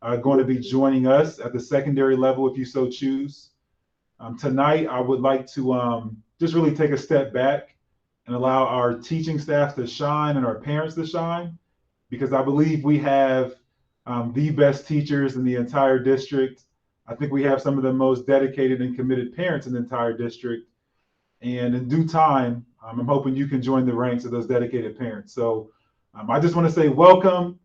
going to be joining us at the secondary level if you so choose. Tonight, I would like to just really take a step back and allow our teaching staff to shine and our parents to shine, because I believe we have the best teachers in the entire district. I think we have some of the most dedicated and committed parents in the entire district. And in due time, I'm hoping you can join the ranks of those dedicated parents. So I just want to say welcome.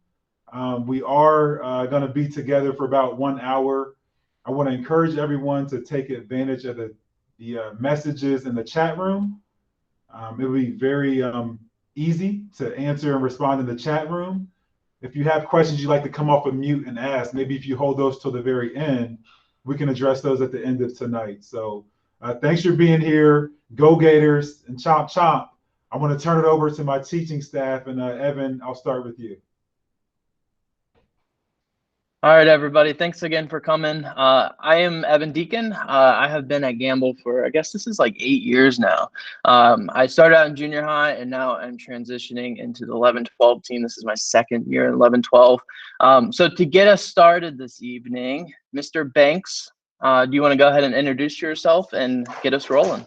We are going to be together for about 1 hour. I want to encourage everyone to take advantage of the messages in the chat room. It will be very easy to answer and respond in the chat room. If you have questions you'd like to come off of mute and ask, maybe if you hold those till the very end, we can address those at the end of tonight. So thanks for being here. Go Gators and chomp chomp. I want to turn it over to my teaching staff, and Evan, I'll start with you. All right, everybody. Thanks again for coming. I am Evan Deacon. I have been at Gamble for, I guess this is like 8 years now. I started out in junior high, and now I'm transitioning into the 11-12 team. This is my second year in 11-12. So to get us started this evening, Mr. Banks, do you want to go ahead and introduce yourself and get us rolling?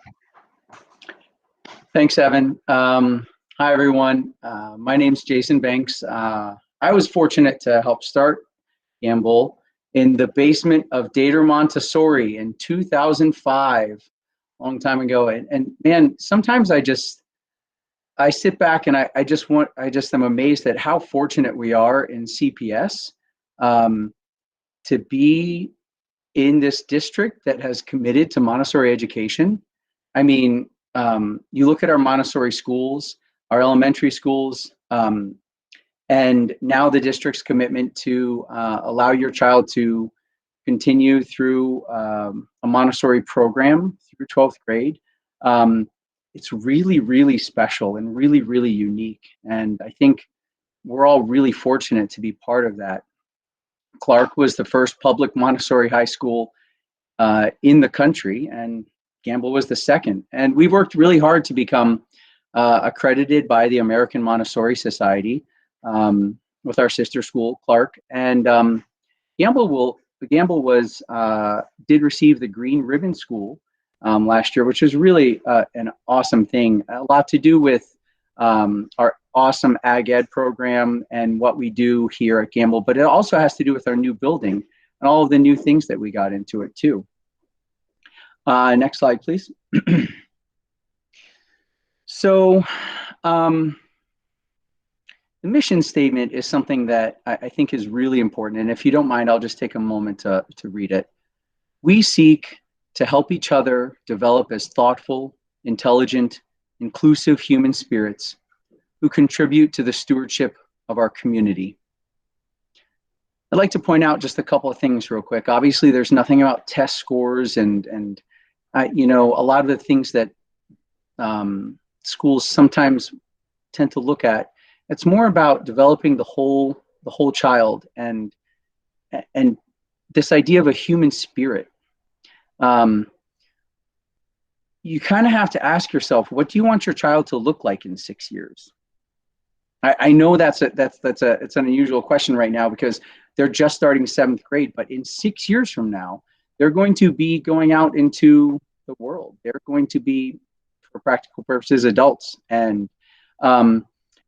Thanks, Evan. Hi, everyone. My name's Jason Banks. I was fortunate to help start Gamble in the basement of Gators Montessori in 2005, a long time ago. And man, sometimes I sit back and I just am amazed at how fortunate we are in CPS to be in this district that has committed to Montessori education. I mean, you look at our Montessori schools, our elementary schools, and now the district's commitment to allow your child to continue through a Montessori program through 12th grade. It's really, really special and really, really unique. And I think we're all really fortunate to be part of that. Clark was the first public Montessori high school in the country, and Gamble was the second. And we worked really hard to become accredited by the American Montessori Society with our sister school, Clark. And Gamble did receive the Green Ribbon School last year, which was really an awesome thing. A lot to do with our awesome ag ed program and what we do here at Gamble, but it also has to do with our new building and all of the new things that we got into it too. Next slide, please. So the mission statement is something that I think is really important. And if you don't mind, I'll just take a moment to read it. We seek to help each other develop as thoughtful, intelligent, inclusive human spirits who contribute to the stewardship of our community. I'd like to point out just a couple of things real quick. Obviously, there's nothing about test scores and you know, a lot of the things that schools sometimes tend to look at. It's more about developing the whole child and this idea of a human spirit. You kind of have to ask yourself, what do you want your child to look like in 6 years? I know it's an unusual question right now because they're just starting 7th grade, but in 6 years from now, they're going to be going out into the world. They're going to be, for practical purposes, adults. And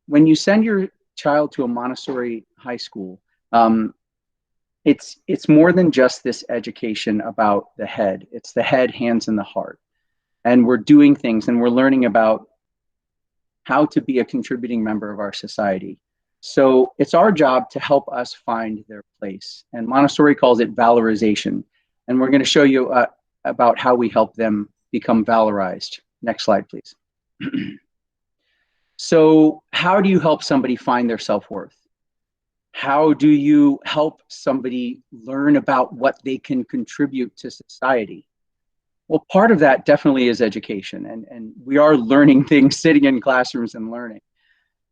when you send your child to a Montessori high school, it's more than just this education about the head. It's the head, hands, and the heart. And we're doing things and we're learning about how to be a contributing member of our society. So it's our job to help us find their place. And Montessori calls it valorization. And we're going to show you about how we help them become valorized. Next slide, please. So how do you help somebody find their self-worth? How do you help somebody learn about what they can contribute to society? Well, part of that definitely is education. And we are learning things, sitting in classrooms and learning.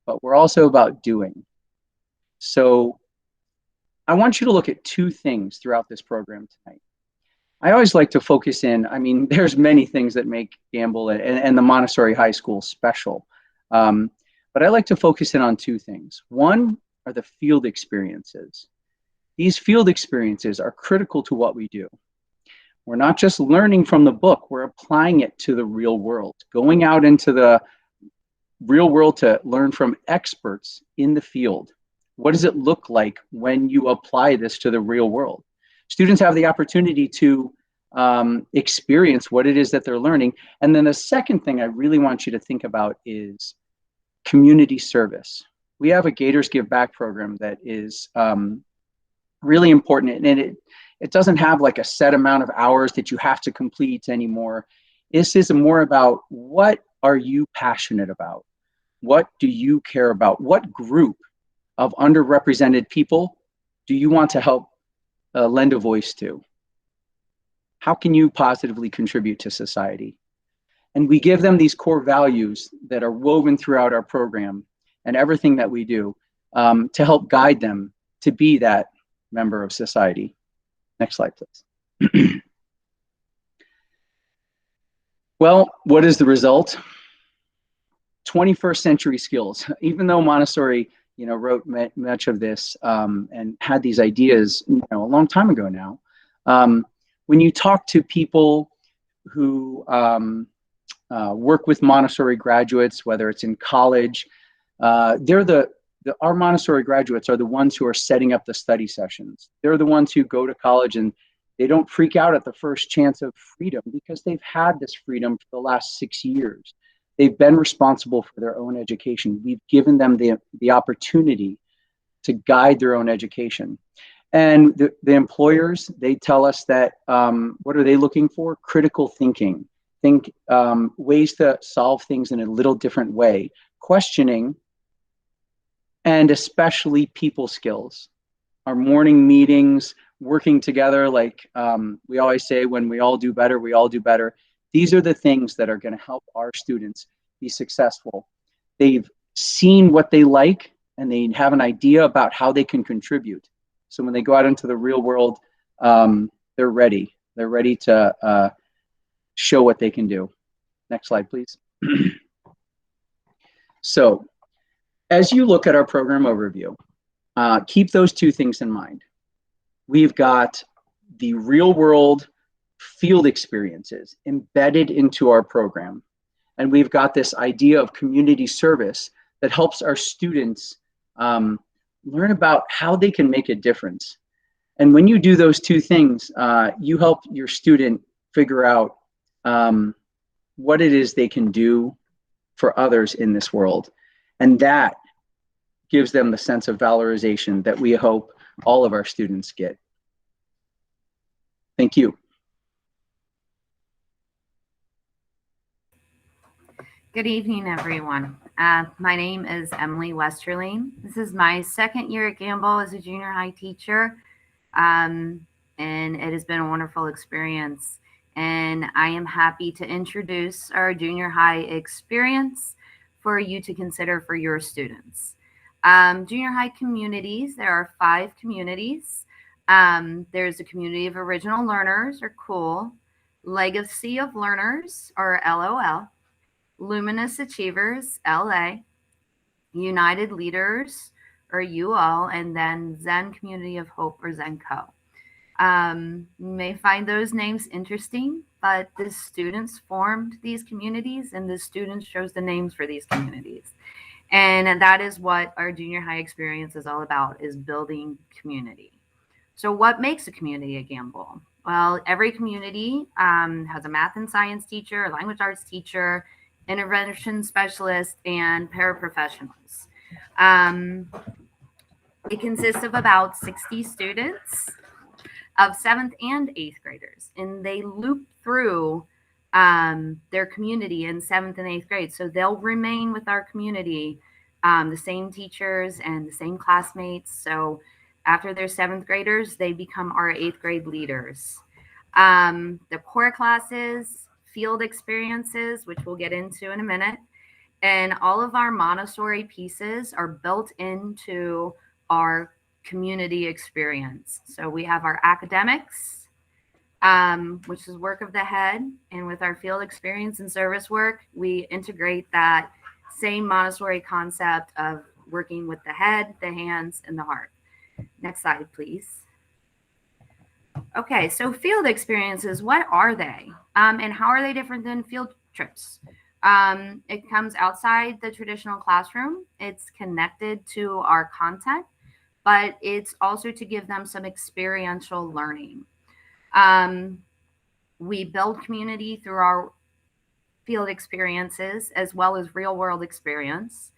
But we're also about doing. So I want you to look at two things throughout this program tonight. I always like to focus in, I mean, there's many things that make Gamble and the Montessori High School special. But I like to focus in on two things. One are the field experiences. These field experiences are critical to what we do. We're not just learning from the book, we're applying it to the real world, going out into the real world to learn from experts in the field. What does it look like when you apply this to the real world? Students have the opportunity to experience what it is that they're learning. And then the second thing I really want you to think about is community service. We have a Gators Give Back program that is really important, and it doesn't have like a set amount of hours that you have to complete anymore. This is more about, what are you passionate about? What do you care about? What group of underrepresented people do you want to help lend a voice to? How can you positively contribute to society? And we give them these core values that are woven throughout our program and everything that we do to help guide them to be that member of society. Next slide, please. Well, what is the result? 21st century skills. Even though Montessori, wrote much of this and had these ideas, a long time ago now, when you talk to people who work with Montessori graduates, whether it's in college, our Montessori graduates are the ones who are setting up the study sessions. They're the ones who go to college and they don't freak out at the first chance of freedom because they've had this freedom for the last 6 years. They've been responsible for their own education. We've given them the opportunity to guide their own education. And the employers, they tell us that, what are they looking for? Critical thinking. Ways to solve things in a little different way. Questioning, and especially people skills. Our morning meetings, working together, like we always say, when we all do better, we all do better. These are the things that are going to help our students be successful. They've seen what they like, and they have an idea about how they can contribute. So when they go out into the real world, they're ready. They're ready to show what they can do. Next slide, please. So as you look at our program overview, keep those two things in mind. We've got the real world field experiences embedded into our program. And we've got this idea of community service that helps our students learn about how they can make a difference. And when you do those two things, you help your student figure out what it is they can do for others in this world. And that gives them the sense of valorization that we hope all of our students get. Thank you. Good evening, everyone. My name is Emily Westerling. This is my second year at Gamble as a junior high teacher, and it has been a wonderful experience. And I am happy to introduce our junior high experience for you to consider for your students. Junior high communities, there are 5 communities. There's a community of original learners, or COOL, legacy of learners, or LOL, luminous achievers, LA, united leaders, or UL, and then Zen community of hope, or ZenCo. You may find those names interesting, but the students formed these communities and the students chose the names for these communities. And that is what our junior high experience is all about, is building community. So what makes a community at Gamble? Well, every community has a math and science teacher, a language arts teacher, intervention specialist, and paraprofessionals. It consists of about 60 students of 7th and 8th graders, and they loop through their community in 7th and 8th grade. So they'll remain with our community, the same teachers and the same classmates. So after they're 7th graders, they become our 8th grade leaders. The core classes, field experiences, which we'll get into in a minute, and all of our Montessori pieces are built into our community experience. So we have our academics, which is work of the head, and with our field experience and service work, we integrate that same Montessori concept of working with the head, the hands, and the heart. Next slide, please. Okay, so field experiences, what are they? And how are they different than field trips? It comes outside the traditional classroom. It's connected to our content, but it's also to give them some experiential learning. We build community through our field experiences as well as real world experience.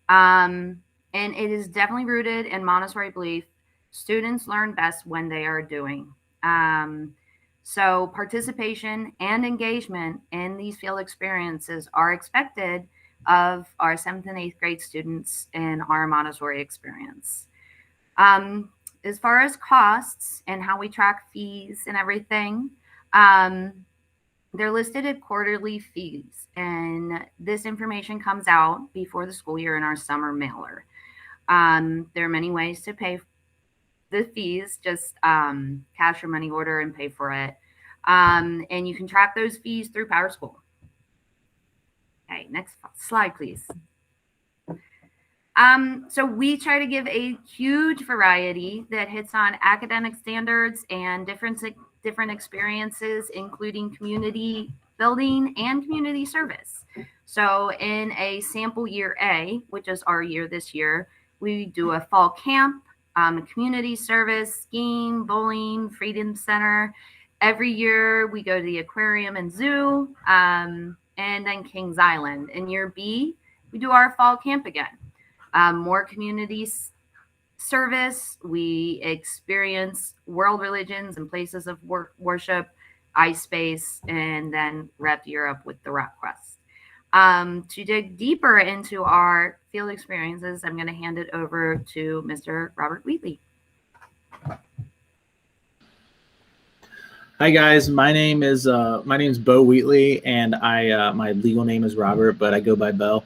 And it is definitely rooted in Montessori belief. Students learn best when they are doing. So participation and engagement in these field experiences are expected of our 7th and 8th grade students in our Montessori experience. As far as costs and how we track fees and everything, they're listed at quarterly fees, and this information comes out before the school year in our summer mailer. There are many ways to pay the fees, just cash or money order and pay for it. And you can track those fees through PowerSchool. Okay, next slide, please. So we try to give a huge variety that hits on academic standards and different experiences, including community building and community service. So in a sample year A, which is our year this year, we do a fall camp, community service, skiing, bowling, Freedom Center. Every year we go to the aquarium and zoo, and then Kings Island. In year B, we do our fall camp again. More community service. We experience world religions and places of worship, ice space, and then rep Europe with the Rock Quest. To dig deeper into our field experiences, I'm going to hand it over to Mr. Robert Wheatley. Hi guys, my name is Bo Wheatley, and my legal name is Robert, but I go by Bo.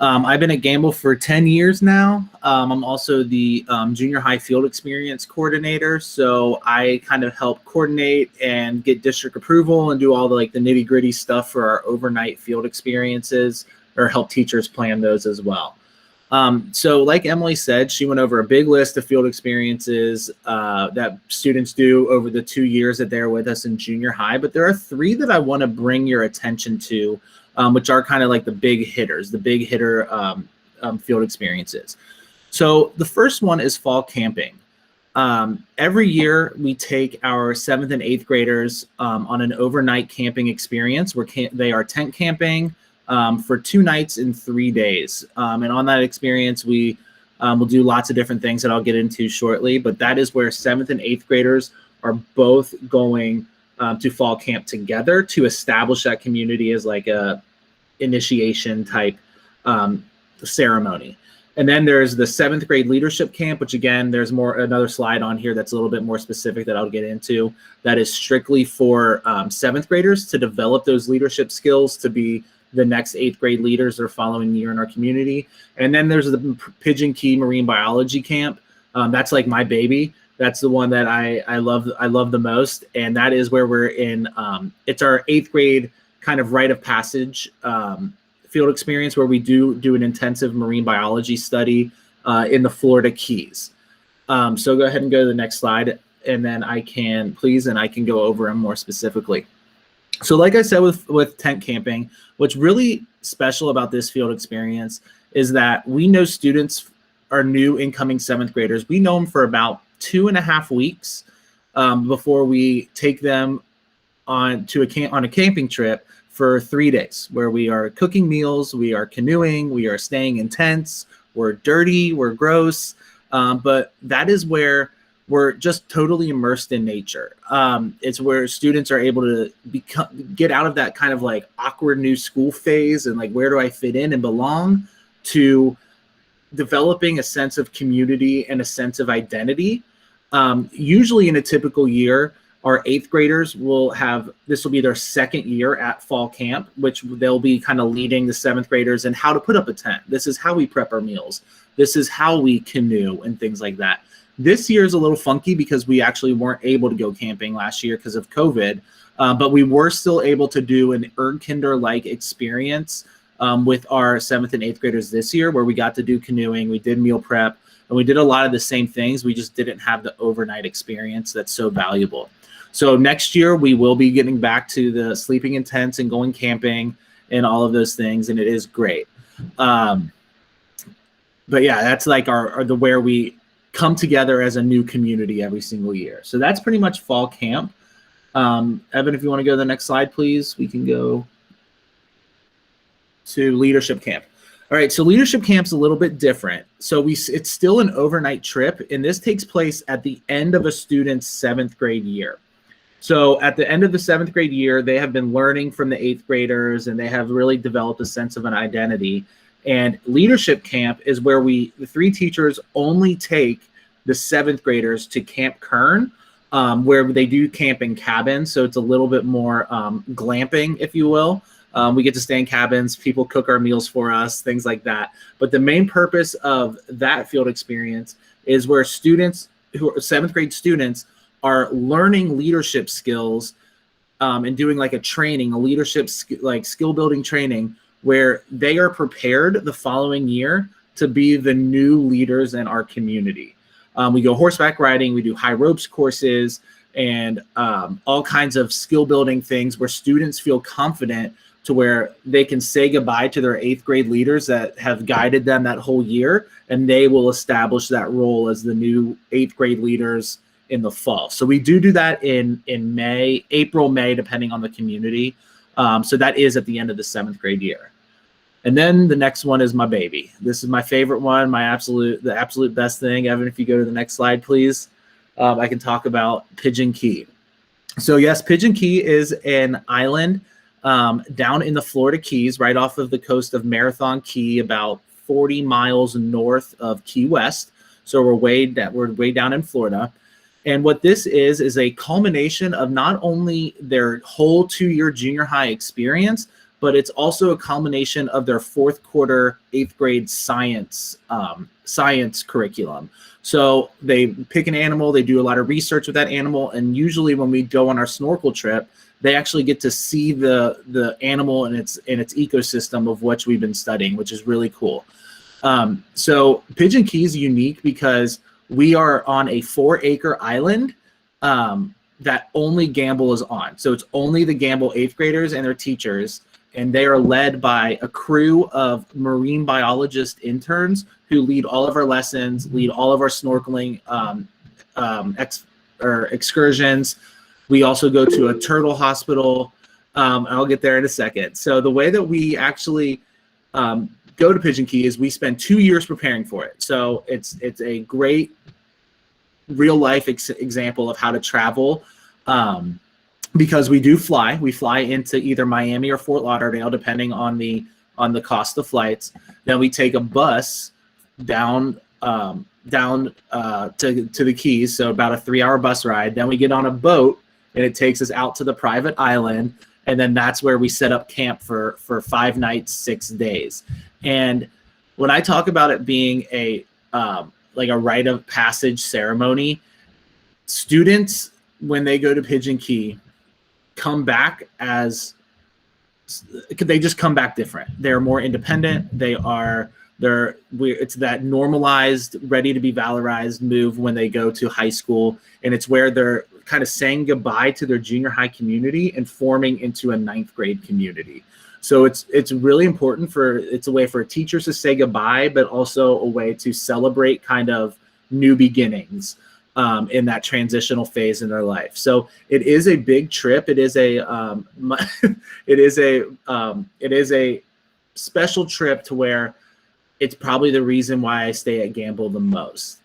I've been at Gamble for 10 years now. I'm also the junior high field experience coordinator, so I kind of help coordinate and get district approval and do all the nitty gritty stuff for our overnight field experiences, or help teachers plan those as well. So like Emily said, she went over a big list of field experiences that students do over the 2 years that they're with us in junior high, but there are 3 that I want to bring your attention to, which are kind of like the big hitters, the big hitter field experiences. So the first one is fall camping. Every year we take our 7th and 8th graders on an overnight camping experience where they are tent camping for 2 nights and 3 days. And on that experience, we will do lots of different things that I'll get into shortly, but that is where 7th and 8th graders are both going to fall camp together to establish that community as like a initiation type ceremony. And then there's the 7th grade leadership camp, which again, there's another slide on here that's a little bit more specific that I'll get into. That is strictly for 7th graders to develop those leadership skills to be the next 8th grade leaders or following year in our community. And then there's the Pigeon Key Marine Biology Camp. That's like my baby. That's the one that I love the most. And that is where we're in, it's our 8th grade kind of rite of passage field experience where we do an intensive marine biology study in the Florida Keys. So go ahead and go to the next slide, and then I can go over them more specifically. So like I said with tent camping, what's really special about this field experience is that we know students are new incoming 7th graders. We know them for about 2.5 weeks before we take them on a camping trip for 3 days, where we are cooking meals, we are canoeing, we are staying in tents, we're dirty, we're gross, but that is where we're just totally immersed in nature. It's where students are able to get out of that kind of like awkward new school phase and like, where do I fit in and belong, to developing a sense of community and a sense of identity. Usually in a typical year, our 8th graders this will be their 2nd year at fall camp, which they'll be kind of leading the 7th graders in how to put up a tent. This is how we prep our meals. This is how we canoe and things like that. This year is a little funky because we actually weren't able to go camping last year because of COVID, but we were still able to do an Erdkinder-like experience with our 7th and 8th graders this year, where we got to do canoeing, we did meal prep, and we did a lot of the same things. We just didn't have the overnight experience that's so valuable. So next year we will be getting back to the sleeping in tents and going camping and all of those things, and it is great. But yeah, that's like where we come together as a new community every single year. So that's pretty much fall camp. Evan, if you want to go to the next slide, please, we can go to leadership camp. All right, so leadership camp's a little bit different. So it's still an overnight trip, and this takes place at the end of a student's 7th grade year. So at the end of the 7th grade year, they have been learning from the 8th graders, and they have really developed a sense of an identity. And leadership camp is where the 3 teachers only take the 7th graders to Camp Kern, where they do camp in cabins. So it's a little bit more glamping, if you will. We get to stay in cabins, people cook our meals for us, things like that. But the main purpose of that field experience is where students who are 7th grade students are learning leadership skills and doing like a training, a leadership skill building training, where they are prepared the following year to be the new leaders in our community. We go horseback riding, we do high ropes courses, and all kinds of skill building things where students feel confident to where they can say goodbye to their 8th grade leaders that have guided them that whole year, and they will establish that role as the new 8th grade leaders in the fall. So we do that in April, May, depending on the community. So that is at the end of the 7th grade year. And then the next one is my baby. This is my favorite one, the absolute best thing. Evan, if you go to the next slide, please. I can talk about Pigeon Key. So yes, Pigeon Key is an island down in the Florida Keys, right off of the coast of Marathon Key, about 40 miles north of Key West. So we're way down in Florida. And what this is a culmination of not only their whole 2-year junior high experience, but it's also a culmination of their 4th quarter 8th grade science curriculum. So they pick an animal, they do a lot of research with that animal, and usually when we go on our snorkel trip, they actually get to see the animal and its ecosystem of which we've been studying, which is really cool. So Pigeon Key is unique because we are on a 4-acre island that only Gamble is on. So it's only the Gamble 8th graders and their teachers, and they are led by a crew of marine biologist interns who lead all of our lessons, lead all of our snorkeling excursions. We also go to a turtle hospital. I'll get there in a second. So the way that we actually go to Pigeon Key is we spend 2 years preparing for it. So it's a great real life example of how to travel. Because we do fly. We fly into either Miami or Fort Lauderdale, depending on the cost of flights. Then we take a bus down to the Keys, so about a 3-hour bus ride. Then we get on a boat, and it takes us out to the private island, and then that's where we set up camp for 5 nights, 6 days. And when I talk about it being a rite of passage ceremony, students, when they go to Pigeon Key, come back they just come back different. They're more independent. It's that normalized, ready to be valorized move when they go to high school, and it's where they're kind of saying goodbye to their junior high community and forming into a 9th grade community. So it's really important it's a way for teachers to say goodbye, but also a way to celebrate kind of new beginnings in that transitional phase in their life. So it is a big trip. It is a special trip to where it's probably the reason why I stay at Gamble the most.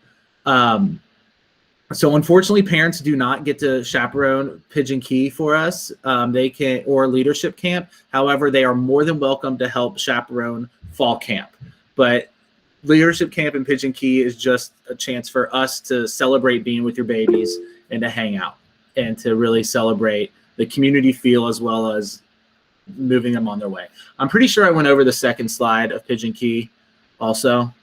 So unfortunately, parents do not get to chaperone Pigeon Key for us. They can, or leadership camp. However, they are more than welcome to help chaperone fall camp. But leadership camp in Pigeon Key is just a chance for us to celebrate being with your babies and to hang out and to really celebrate the community feel as well as moving them on their way. I'm pretty sure I went over the second slide of Pigeon Key also,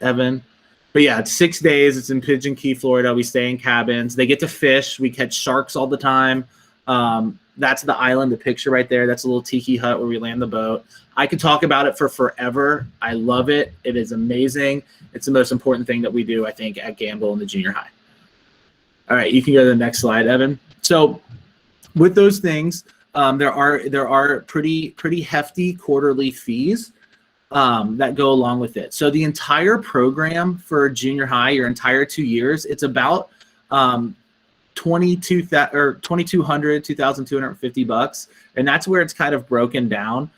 Evan. But yeah, it's 6 days. It's in Pigeon Key, Florida. We stay in cabins. They get to fish. We catch sharks all the time. That's the island, the picture right there. That's a little tiki hut where we land the boat. I could talk about it for forever. I love it. It is amazing. It's the most important thing that we do, I think, at Gamble in the junior high. All right, you can go to the next slide, Evan. So with those things, there are pretty hefty quarterly fees that go along with it. So the entire program for junior high, your entire 2 years, it's about $2,250, and that's where it's kind of broken down.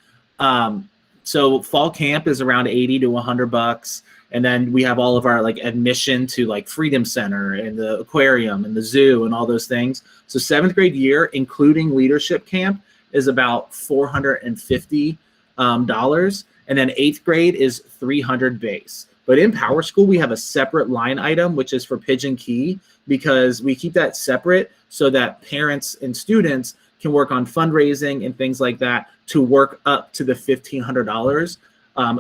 So fall camp is around $80 to $100, and then we have all of our like admission to like Freedom Center and the aquarium and the zoo and all those things. So 7th grade year, including leadership camp, is about $450, and then 8th grade is $300 base. But in Power School, we have a separate line item, which is for Pigeon Key, because we keep that separate so that parents and students can work on fundraising and things like that to work up to the $1,500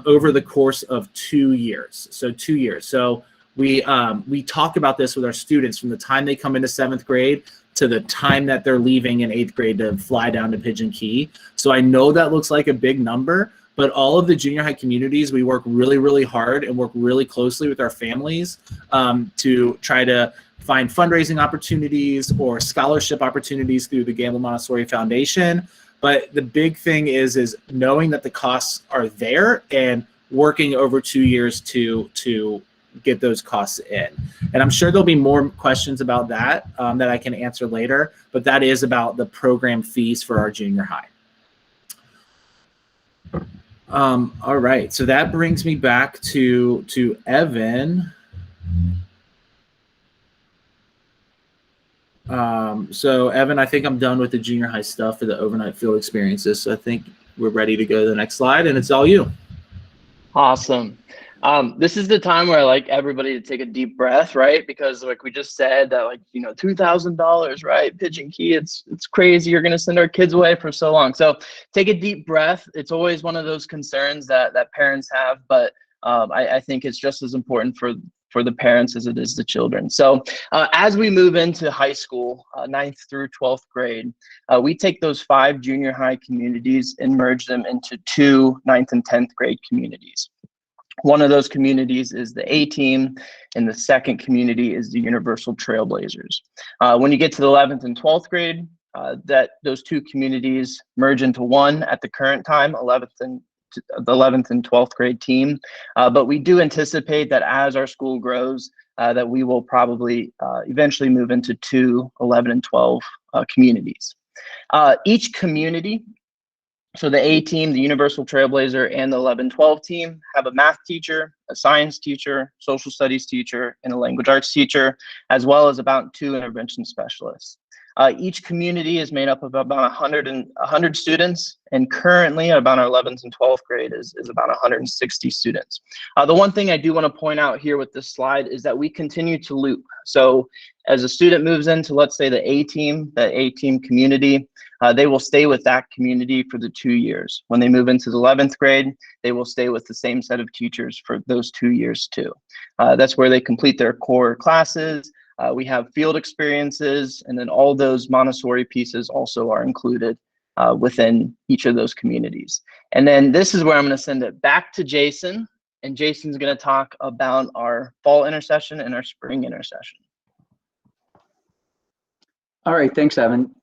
over the course of 2 years. So 2 years. So we talk about this with our students from the time they come into 7th grade to the time that they're leaving in 8th grade to fly down to Pigeon Key. So I know that looks like a big number, but all of the junior high communities, we work really, really hard and work really closely with our families to try to find fundraising opportunities or scholarship opportunities through the Gamble Montessori Foundation. But the big thing is knowing that the costs are there and working over 2 years to get those costs in. And I'm sure there'll be more questions about that that I can answer later, but that is about the program fees for our junior high. All right, so that brings me back to Evan. So Evan, I think I'm done with the junior high stuff for the overnight field experiences. So I think we're ready to go to the next slide, and it's all you. Awesome. This is the time where I like everybody to take a deep breath, right? Because like we just said that, like, you know, $2,000, right? Pigeon Key, it's crazy. You're going to send our kids away for so long. So take a deep breath. It's always one of those concerns that parents have, but I think it's just as important for the parents as it is the children. So as we move into high school, 9th through 12th grade, we take those 5 junior high communities and merge them into 2 9th and 10th grade communities. One of those communities is the A team, and the second community is the Universal Trailblazers. When you get to the 11th and 12th grade, those 2 communities merge into one at the current time, the 11th and 12th grade team. But we do anticipate that as our school grows, that we will probably eventually move into 2 11 and 12 communities. Each community, so the A team, the Universal Trailblazer, and the 11-12 team have a math teacher, a science teacher, social studies teacher, and a language arts teacher, as well as about 2 intervention specialists. Each community is made up of about 100 students, and currently about our 11th and 12th grade is about 160 students. The one thing I do want to point out here with this slide is that we continue to loop. So as a student moves into, let's say, the A team community, they will stay with that community for the 2 years. When they move into the 11th grade, they will stay with the same set of teachers for those 2 years too. That's where they complete their core classes. We have field experiences, and then all those Montessori pieces also are included within each of those communities. And then this is where I'm going to send it back to Jason, and Jason's going to talk about our fall intersession and our spring intersession. All right, thanks, Evan.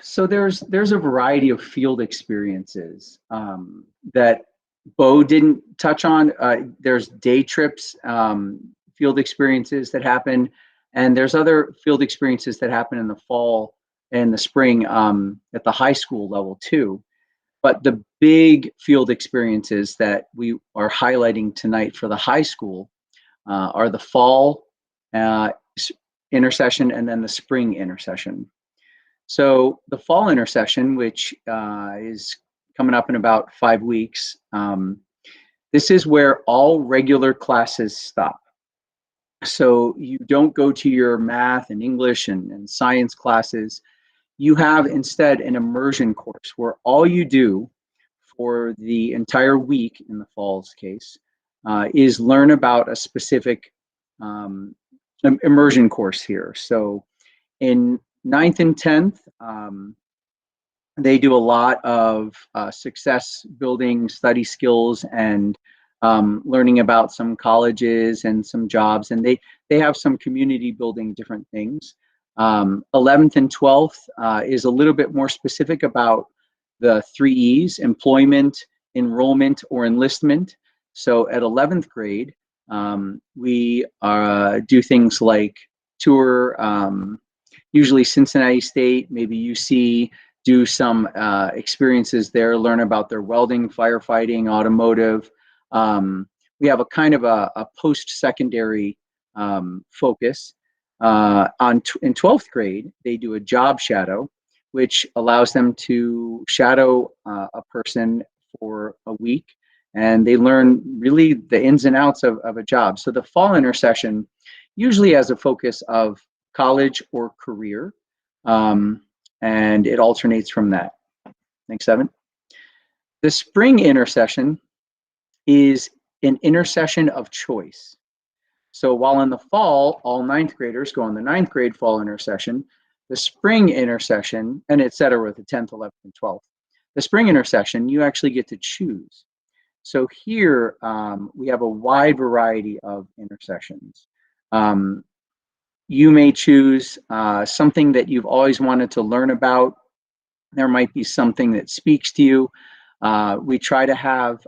So there's a variety of field experiences that Bo didn't touch on. There's day trips, field experiences that happen, and there's other field experiences that happen in the fall and the spring at the high school level too. But the big field experiences that we are highlighting tonight for the high school are the fall intersession and then the spring intersession. So the fall intersession, which is coming up in about 5 weeks, this is where all regular classes stop. So you don't go to your math and English and science classes. You have instead an immersion course where all you do for the entire week, in the fall's case, is learn about a specific immersion course here. So in 9th and 10th, they do a lot of success building, study skills, and learning about some colleges and some jobs, and they have some community building different things. 11th and 12th is a little bit more specific about the 3 E's: employment, enrollment, or enlistment. So at 11th grade, we do things like tour, usually Cincinnati State, maybe UC, do some experiences there, learn about their welding, firefighting, automotive. We have a kind of a post-secondary focus. In 12th grade, they do a job shadow, which allows them to shadow a person for a week, and they learn really the ins and outs of a job. So the fall intercession usually has a focus of college or career, and it alternates from that. Next 7. The spring intercession is an intercession of choice. So while in the fall, all 9th graders go on the 9th grade fall intercession, the spring intercession, and et cetera with the 10th, 11th, and 12th, the spring intercession, you actually get to choose. So here we have a wide variety of intercessions. You may choose something that you've always wanted to learn about. There might be something that speaks to you. We try to have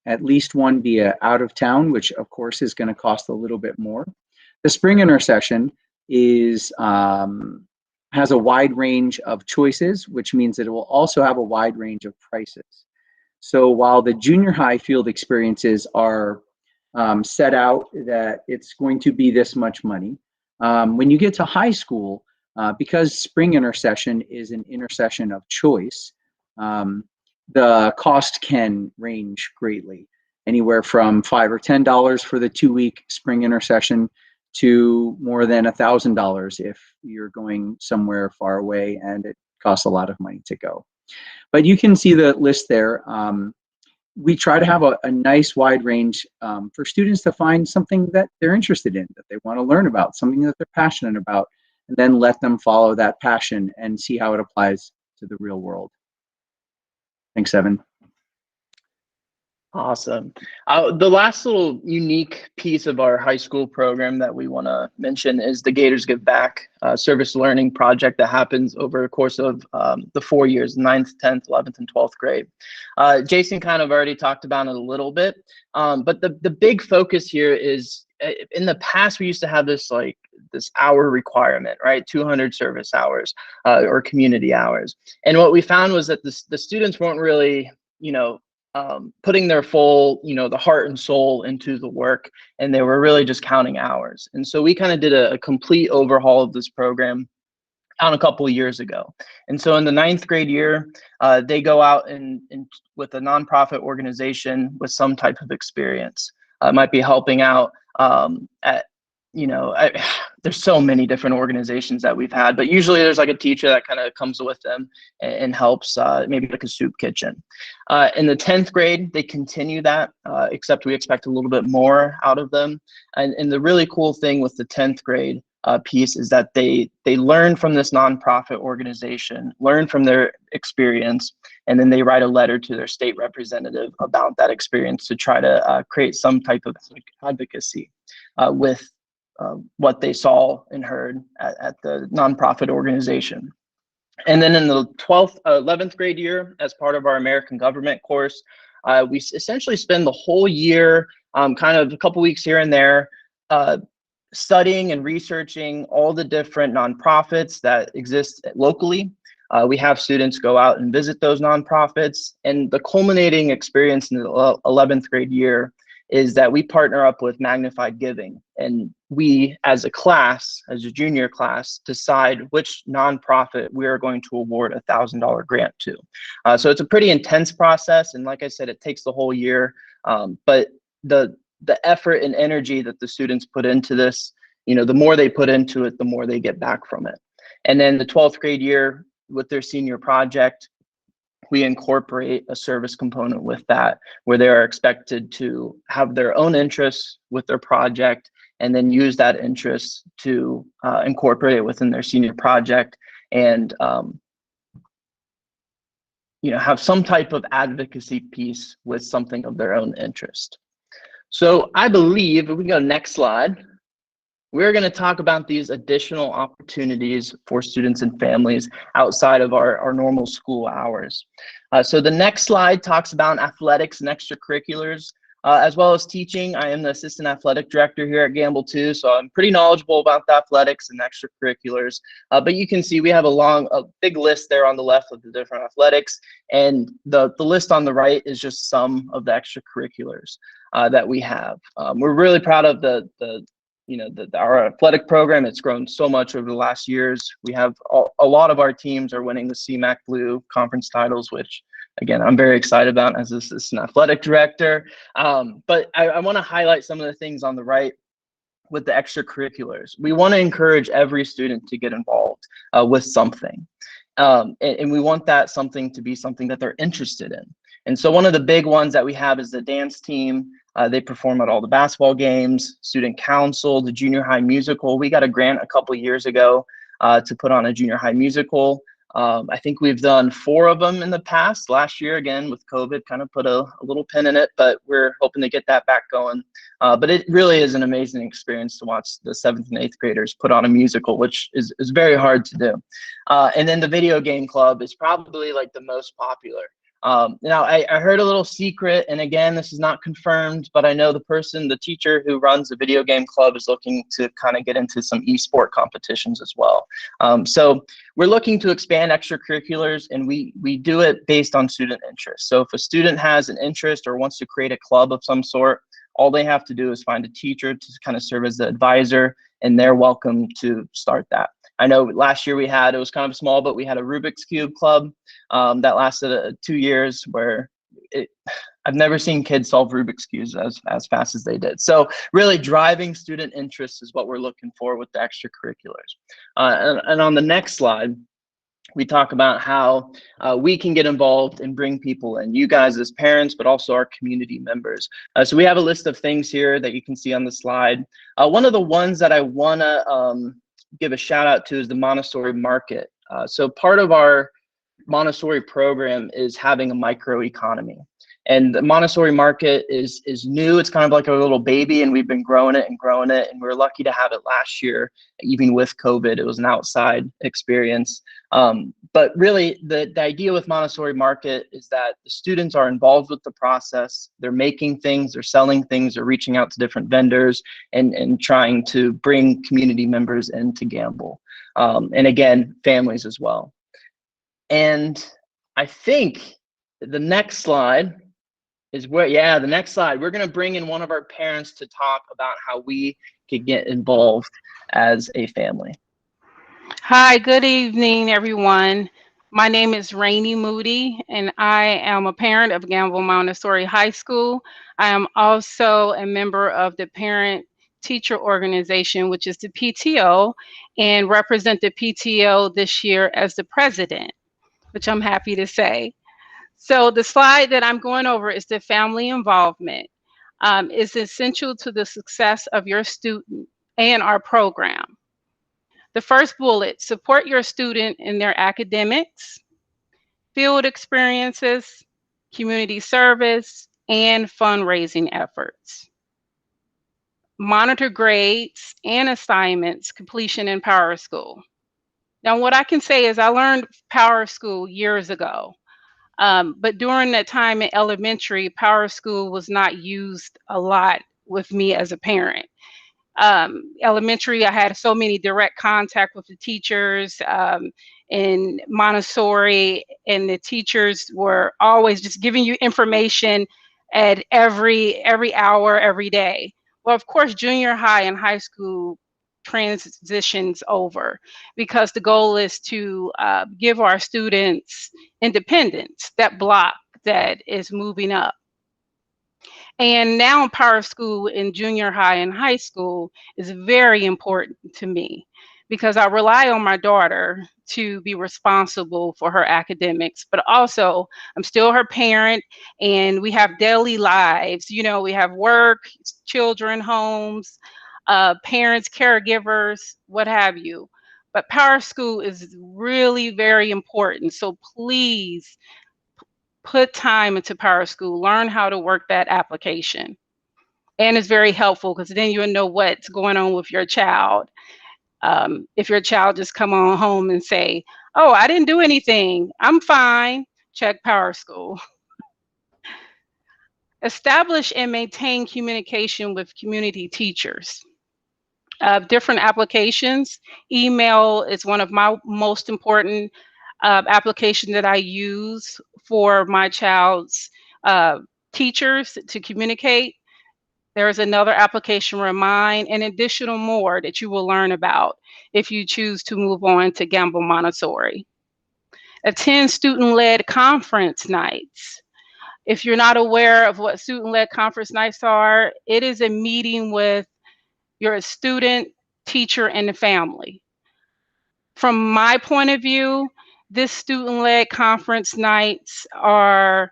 at least one be out of town, which of course is going to cost a little bit more. The spring intercession has a wide range of choices, which means that it will also have a wide range of prices. So while the junior high field experiences are set out that it's going to be this much money, when you get to high school, because spring intercession is an intercession of choice, the cost can range greatly, anywhere from $5 or $10 for the 2-week spring intercession to more than $1,000 if you're going somewhere far away and it costs a lot of money to go. But you can see the list there. We try to have a nice wide range for students to find something that they're interested in, that they want to learn about, something that they're passionate about, and then let them follow that passion and see how it applies to the real world. Thanks, Evan. Awesome. The last little unique piece of our high school program that we want to mention is the Gators Give Back service learning project that happens over the course of the 4 years, 9th, 10th, 11th, and 12th grade. Jason kind of already talked about it a little bit, but the big focus here is, in the past, we used to have this hour requirement, right? 200 service hours or community hours. And what we found was that the students weren't really, putting their full, the heart and soul into the work, and they were really just counting hours. And so we kind of did a complete overhaul of this program a couple of years ago. And so in the 9th grade year, they go out and with a nonprofit organization with some type of experience. It might be helping out at, there's so many different organizations that we've had, but usually there's like a teacher that kind of comes with them and helps, maybe like a soup kitchen. In the 10th grade, they continue that, except we expect a little bit more out of them. And the really cool thing with the 10th grade piece is that they learn from this nonprofit organization, learn from their experience, and then they write a letter to their state representative about that experience to try to create some type of advocacy with what they saw and heard at the nonprofit organization. And then in the 11th grade year, as part of our American government course, we essentially spend the whole year, kind of a couple weeks here and there, studying and researching all the different nonprofits that exist locally. We have students go out and visit those nonprofits, and the culminating experience in the 11th grade year is that we partner up with Magnified Giving, and we, as a class, as a junior class, decide which nonprofit we are going to award a $1,000 grant to. So it's a pretty intense process, and like I said, it takes the whole year. But the effort and energy that the students put into this, the more they put into it, the more they get back from it. And then the 12th grade year, with their senior project, we incorporate a service component with that, where they are expected to have their own interests with their project and then use that interest to incorporate it within their senior project and have some type of advocacy piece with something of their own interest. So I believe, if we go next slide, we're going to talk about these additional opportunities for students and families outside of our normal school hours. So the next slide talks about athletics and extracurriculars, as well as teaching. I am the assistant athletic director here at Gamble too, so I'm pretty knowledgeable about the athletics and extracurriculars. But you can see we have a big list there on the left of the different athletics, and the list on the right is just some of the extracurriculars that we have. We're really proud of our athletic program. It's grown so much over the last years. We have a lot of our teams are winning the CMAC Blue conference titles, which again, I'm very excited about as this is an athletic director. But I want to highlight some of the things on the right with the extracurriculars. We want to encourage every student to get involved with something. And we want that something to be something that they're interested in. And so one of the big ones that we have is the dance team. They perform at all the basketball games, student council, the junior high musical. We got a grant a couple of years ago to put on a junior high musical. I think we've done 4 of them in the past. Last year, again, with COVID, kind of put a little pin in it, but we're hoping to get that back going. But it really is an amazing experience to watch the 7th and 8th graders put on a musical, which is very hard to do. And then the video game club is probably like the most popular. Now, I heard a little secret, and again, this is not confirmed, but I know the teacher who runs the video game club is looking to kind of get into some esport competitions as well. So we're looking to expand extracurriculars, and we do it based on student interest. So if a student has an interest or wants to create a club of some sort, all they have to do is find a teacher to kind of serve as the advisor, and they're welcome to start that. I know last year it was kind of small, but we had a Rubik's Cube club that lasted 2 years where I've never seen kids solve Rubik's Cubes as fast as they did. So really driving student interest is what we're looking for with the extracurriculars. And on the next slide, we talk about how we can get involved and bring people in, you guys as parents, but also our community members. So we have a list of things here that you can see on the slide. One of the ones that I wanna give a shout out to is the Montessori Market. So part of our Montessori program is having a microeconomy. And the Montessori Market is new. It's kind of like a little baby, and we've been growing it, and we were lucky to have it last year, even with COVID. It was an outside experience. But really, the idea with Montessori Market is that the students are involved with the process. They're making things, they're selling things, they're reaching out to different vendors and trying to bring community members into Gamble. And again, families as well. And I think the next slide is the next slide. We're going to bring in one of our parents to talk about how we could get involved as a family. Hi, good evening, everyone. My name is Rainey Moody, and I am a parent of Gamble Montessori High School. I am also a member of the Parent Teacher Organization, which is the PTO, and represent the PTO this year as the president, which I'm happy to say. So the slide that I'm going over is the family involvement. Is essential to the success of your student and our program. The first bullet, support your student in their academics, field experiences, community service, and fundraising efforts. Monitor grades and assignments completion in Power School. Now, what I can say is I learned Power School years ago. But during that time in elementary, Power School was not used a lot with me as a parent. Elementary, I had so many direct contact with the teachers in Montessori, and the teachers were always just giving you information at every hour, every day. Well, of course, junior high and high school transitions over because the goal is to give our students independence, that block that is moving up. And now Power School in junior high and high school is very important to me because I rely on my daughter to be responsible for her academics, but also I'm still her parent, and we have daily lives. You know, we have work, children, homes. parents, caregivers, what have you. But Power School is really very important. So please put time into Power School, learn how to work that application. And it's very helpful because then you'll know what's going on with your child. If your child just come on home and say, oh, I didn't do anything, I'm fine, check Power School. Establish and maintain communication with community teachers. Different applications. Email is one of my most important applications that I use for my child's teachers to communicate. There's another application, Remind, and additional more that you will learn about if you choose to move on to Gamble Montessori. Attend student-led conference nights. If you're not aware of what student-led conference nights are, it is a meeting with your student, teacher, and the family. From my point of view, this student-led conference nights are,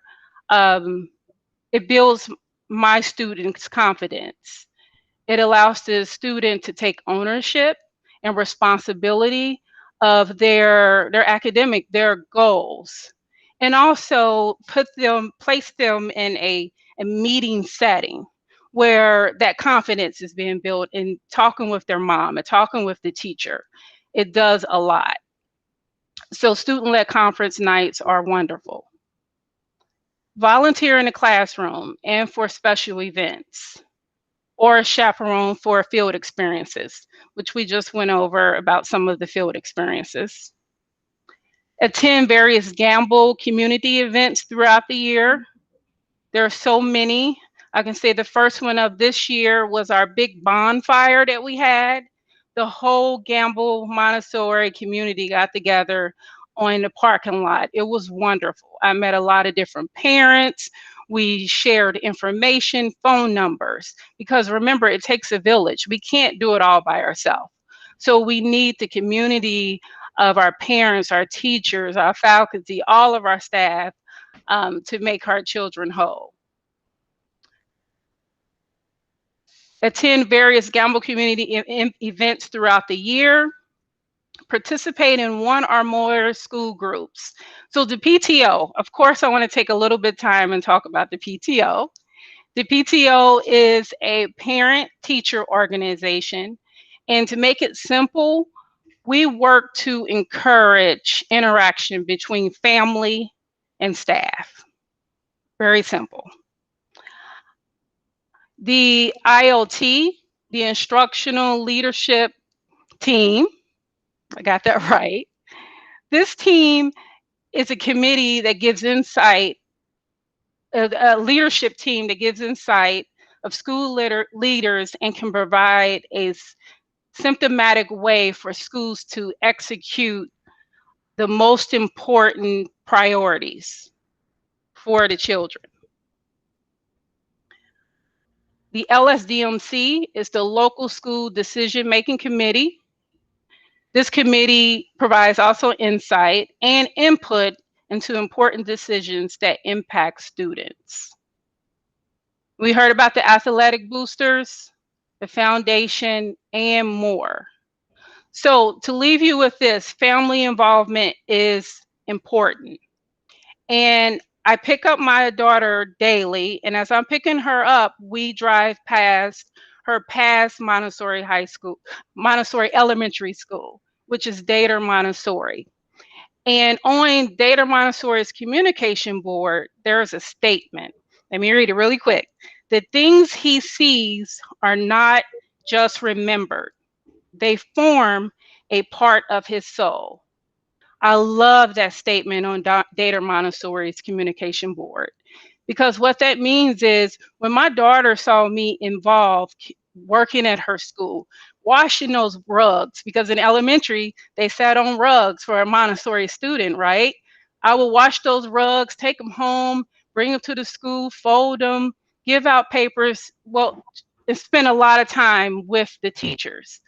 it builds my students' confidence. It allows the student to take ownership and responsibility of their goals, and also place them in a meeting setting where that confidence is being built in talking with their mom and talking with the teacher. It does a lot. So student-led conference nights are wonderful. Volunteer in the classroom and for special events, or chaperone for field experiences, which we just went over about some of the field experiences. Attend various Gamble community events throughout the year. There are so many. I can say the first one of this year was our big bonfire that we had. The whole Gamble Montessori community got together on the parking lot. It was wonderful. I met a lot of different parents. We shared information, phone numbers, because remember, it takes a village. We can't do it all by ourselves. So we need the community of our parents, our teachers, our faculty, all of our staff to make our children whole. Attend various Gamble community events throughout the year. Participate in one or more school groups. So the PTO, of course, I want to take a little bit of time and talk about the PTO. The PTO is a parent-teacher organization, and to make it simple, we work to encourage interaction between family and staff. Very simple. The ILT, the Instructional Leadership Team, I got that right. This team is a committee that gives insight, a leadership team that gives insight of school leaders and can provide a symptomatic way for schools to execute the most important priorities for the children. The LSDMC is the Local School Decision-Making Committee. This committee provides also insight and input into important decisions that impact students. We heard about the athletic boosters, the foundation, and more. So to leave you with this, family involvement is important. And I pick up my daughter daily, and as I'm picking her up, we drive past her past Montessori High School, Montessori Elementary School, which is Gators Montessori. And on Gators Montessori's communication board, there's a statement. Let me read it really quick. The things he sees are not just remembered. They form a part of his soul. I love that statement on Gators Montessori's communication board, because what that means is when my daughter saw me involved working at her school, washing those rugs, because in elementary, they sat on rugs for a Montessori student, right? I would wash those rugs, take them home, bring them to the school, fold them, give out papers, well, and spend a lot of time with the teachers.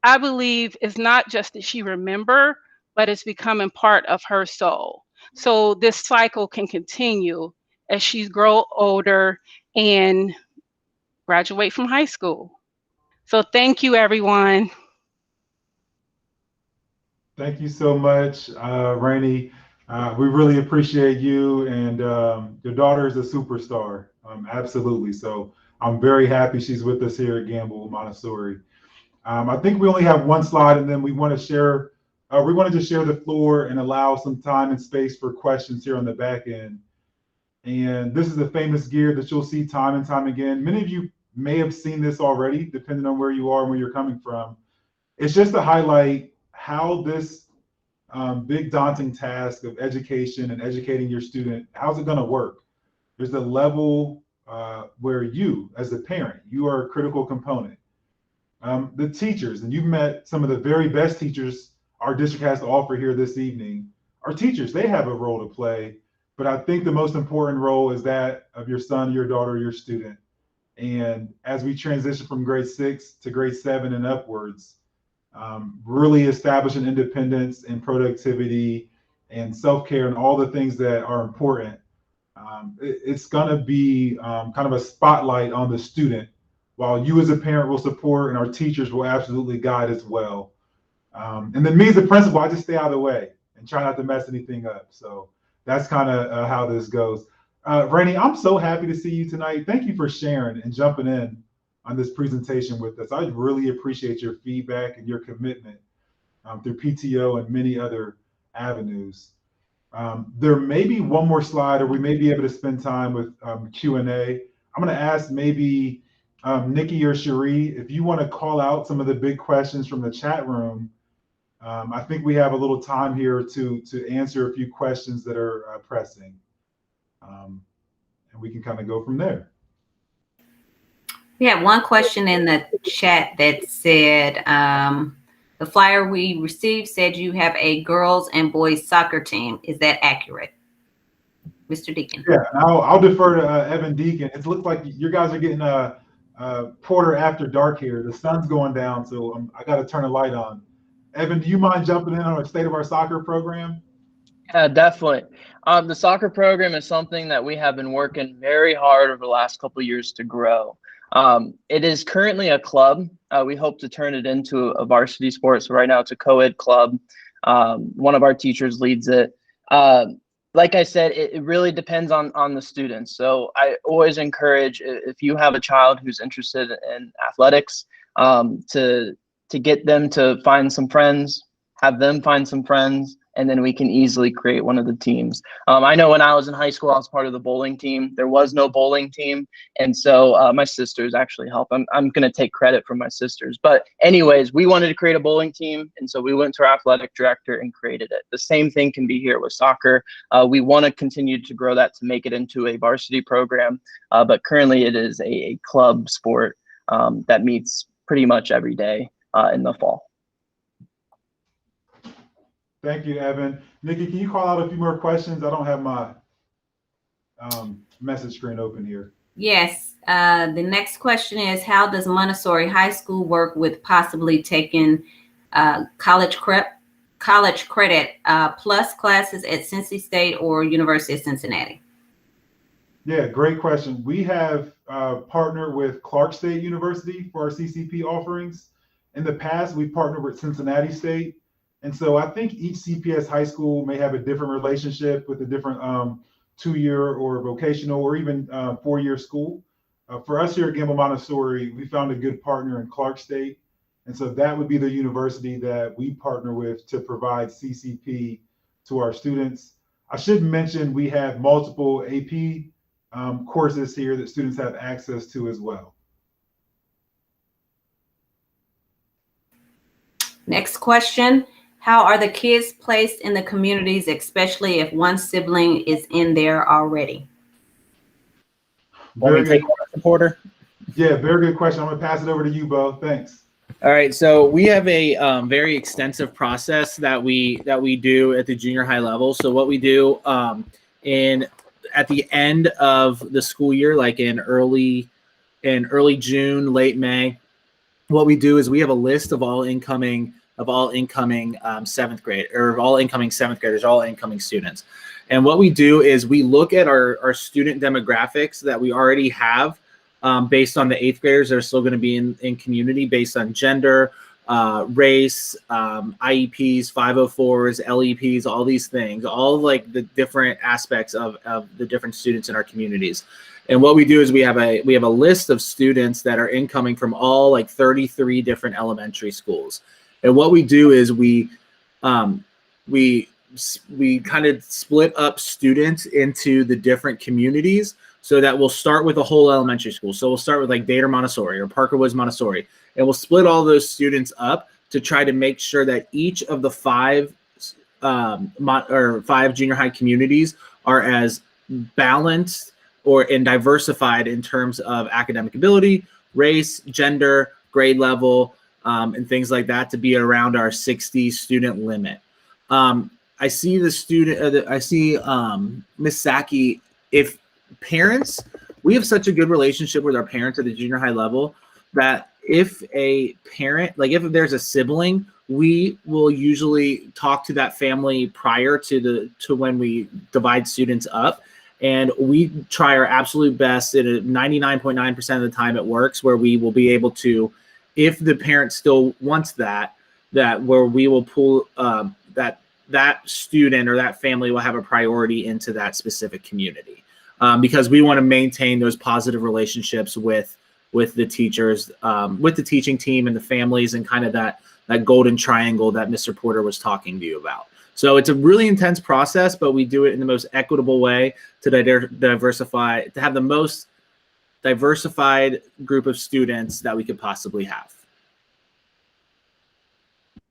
I believe it's not just that she remember, but it's becoming part of her soul. So this cycle can continue as she grows older and graduate from high school. So thank you, everyone. Thank you so much, Rainey. We really appreciate you, and your daughter is a superstar, absolutely. So I'm very happy she's with us here at Gamble Montessori. I think we only have one slide, and then we want to share. We wanted to share the floor and allow some time and space for questions here on the back end. And this is the famous gear that you'll see time and time again. Many of you may have seen this already, depending on where you are and where you're coming from. It's just to highlight how this big daunting task of education and educating your student, how's it going to work? There's a level where you, as a parent, you are a critical component. The teachers, and you've met some of the very best teachers our district has to offer here this evening. Our teachers, they have a role to play, but I think the most important role is that of your son, your daughter, your student. And as we transition from grade 6 to grade 7 and upwards, really establishing independence and productivity and self-care and all the things that are important. It's going to be kind of a spotlight on the student, while you as a parent will support and our teachers will absolutely guide as well. And then me as a principal, I just stay out of the way and try not to mess anything up. So that's kind of how this goes. Rainey, I'm so happy to see you tonight. Thank you for sharing and jumping in on this presentation with us. I really appreciate your feedback and your commitment through PTO and many other avenues. There may be one more slide, or we may be able to spend time with Q&A. I'm going to ask maybe Nikki or Cherie, if you want to call out some of the big questions from the chat room. I think we have a little time here to answer a few questions that are pressing. And we can kind of go from there. We have one question in the chat that said, the flyer we received said you have a girls and boys soccer team. Is that accurate? Mr. Deacon. Yeah, I'll defer to Evan Deacon. It looks like you guys are getting a Porter after dark here. The sun's going down, so I got to turn the light on. Evan, do you mind jumping in on the state of our soccer program? Yeah, definitely. The soccer program is something that we have been working very hard over the last couple of years to grow. It is currently a club. We hope to turn it into a varsity sport. So right now it's a co-ed club. One of our teachers leads it. Like I said, it really depends on the students. So I always encourage, if you have a child who's interested in athletics, to get them to find some friends, have them find some friends, and then we can easily create one of the teams. I know when I was in high school, I was part of the bowling team. There was no bowling team. And so my sisters actually helped. I'm going to take credit for my sisters. But anyways, we wanted to create a bowling team. And so we went to our athletic director and created it. The same thing can be here with soccer. We want to continue to grow that to make it into a varsity program. But currently it is a club sport that meets pretty much every day in the fall. Thank you, Evan. Nikki, can you call out a few more questions? I don't have my message screen open here. Yes. The next question is, how does Montessori High School work with possibly taking college credit plus classes at Cincy State or University of Cincinnati? Yeah, great question. We have partnered with Clark State University for our CCP offerings. In the past, we've partnered with Cincinnati State. And so I think each CPS high school may have a different relationship with a different 2-year or vocational or even 4-year school. For us here at Gamble Montessori, we found a good partner in Clark State. And so that would be the university that we partner with to provide CCP to our students. I should mention we have multiple AP courses here that students have access to as well. Next question. How are the kids placed in the communities, especially if one sibling is in there already? Want me to take one, Porter? Yeah, very good question. I'm going to pass it over to you, Bo. Thanks. All right, so we have a very extensive process that we do at the junior high level. So what we do at the end of the school year, like in early June, late May, what we do is we have a list of all incoming seventh grade, or all incoming seventh graders, all incoming students. And what we do is we look at our student demographics that we already have based on the 8th graders that are still going to be in community based on gender, race, IEPs, 504s, LEPs, all these things, all like the different aspects of the different students in our communities. And what we do is we have a list of students that are incoming from all like 33 different elementary schools. And what we do is we kind of split up students into the different communities so that we'll start with a whole elementary school. So we'll start with like Gators Montessori or Parker Woods Montessori, and we'll split all those students up to try to make sure that each of the five junior high communities are as balanced and diversified in terms of academic ability, race, gender, grade level, and things like that to be around our 60 student limit. I see the student, I see Miss Saki, if parents, we have such a good relationship with our parents at the junior high level that if a parent, like if there's a sibling, we will usually talk to that family prior to when we divide students up. And we try our absolute best, at 99.9% of the time it works, where we will be able to, if the parent still wants that where we will pull that student or that family will have a priority into that specific community, because we want to maintain those positive relationships with the teachers, with the teaching team and the families, and kind of that golden triangle that Mr. Porter was talking to you about. So it's a really intense process, but we do it in the most equitable way to diversify, to have the most diversified group of students that we could possibly have.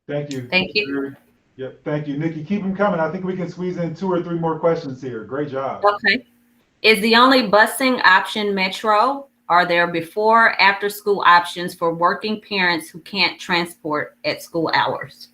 Thank you. Thank you. Yep, thank you. Nikki, keep them coming. I think we can squeeze in 2 or 3 more questions here. Great job. Okay. Is the only busing option Metro? Are there before, after school options for working parents who can't transport at school hours?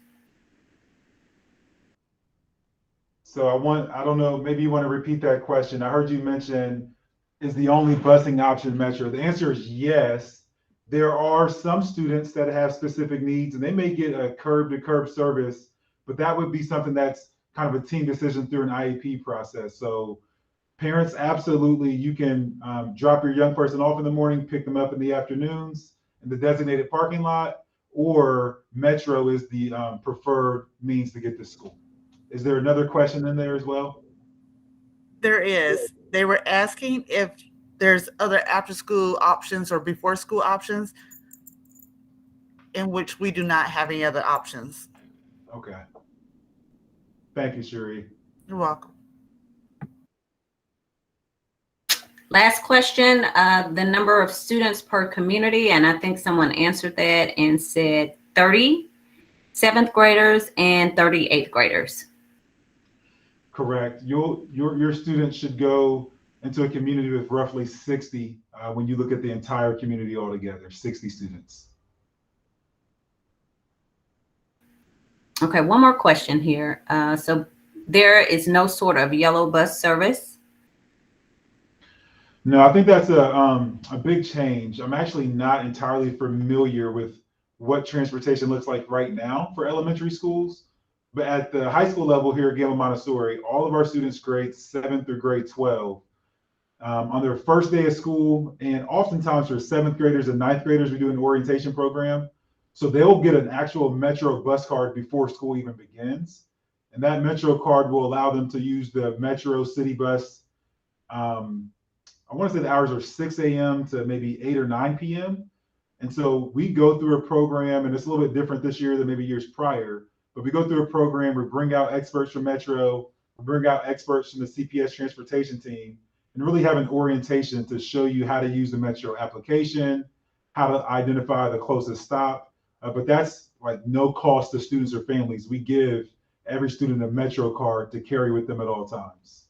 So I don't know, maybe you want to repeat that question. I heard you mention, is the only busing option Metro? The answer is yes. There are some students that have specific needs and they may get a curb-to-curb service, but that would be something that's kind of a team decision through an IEP process. So parents, absolutely, you can drop your young person off in the morning, pick them up in the afternoons in the designated parking lot, or Metro is the preferred means to get to school. Is there another question in there as well? There is. They were asking if there's other after school options or before school options in which we do not have any other options. Okay. Thank you, Cherie. You're welcome. Last question, the number of students per community, and I think someone answered that and said 30 7th graders and 30 8th graders. Correct. Your students should go into a community with roughly 60 when you look at the entire community altogether, 60 students. Okay, one more question here. So there is no sort of yellow bus service? No, I think that's a big change. I'm actually not entirely familiar with what transportation looks like right now for elementary schools. But at the high school level here at Gamble Montessori, all of our students grades 7 through grade 12 on their first day of school, and oftentimes for 7th graders and 9th graders, we do an orientation program. So they'll get an actual Metro bus card before school even begins. And that Metro card will allow them to use the Metro City Bus. I want to say the hours are 6 a.m. to maybe 8 or 9 p.m. And so we go through a program, and it's a little bit different this year than maybe years prior. But we go through a program, we bring out experts from Metro, we bring out experts from the CPS transportation team, and really have an orientation to show you how to use the Metro application, how to identify the closest stop. But that's like no cost to students or families. We give every student a Metro card to carry with them at all times.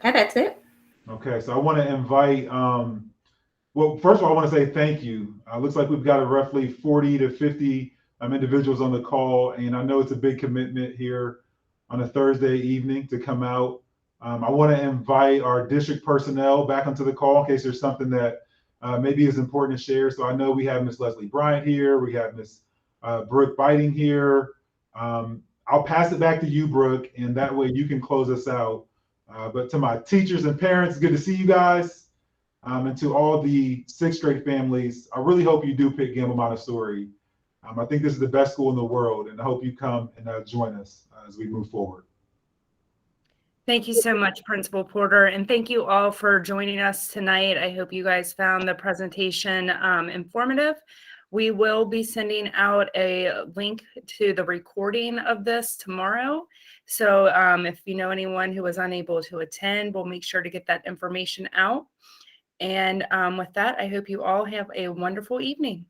Okay, that's it. Okay, so I want to invite, well, first of all, I want to say thank you. Looks like we've got roughly 40 to 50 individuals on the call, and I know it's a big commitment here on a Thursday evening to come out. I want to invite our district personnel back onto the call in case there's something that maybe is important to share. So I know we have Miss Leslie Bryant here, we have Miss Brooke Biting here. I'll pass it back to you, Brooke, and that way you can close us out. But to my teachers and parents, good to see you guys. And to all the sixth grade families, I really hope you do pick Gamble Montessori. I think this is the best school in the world, and I hope you come and join us as we move forward. Thank you so much, Principal Porter, and thank you all for joining us tonight. I hope you guys found the presentation informative. We will be sending out a link to the recording of this tomorrow. So if you know anyone who was unable to attend, we'll make sure to get that information out. And with that, I hope you all have a wonderful evening.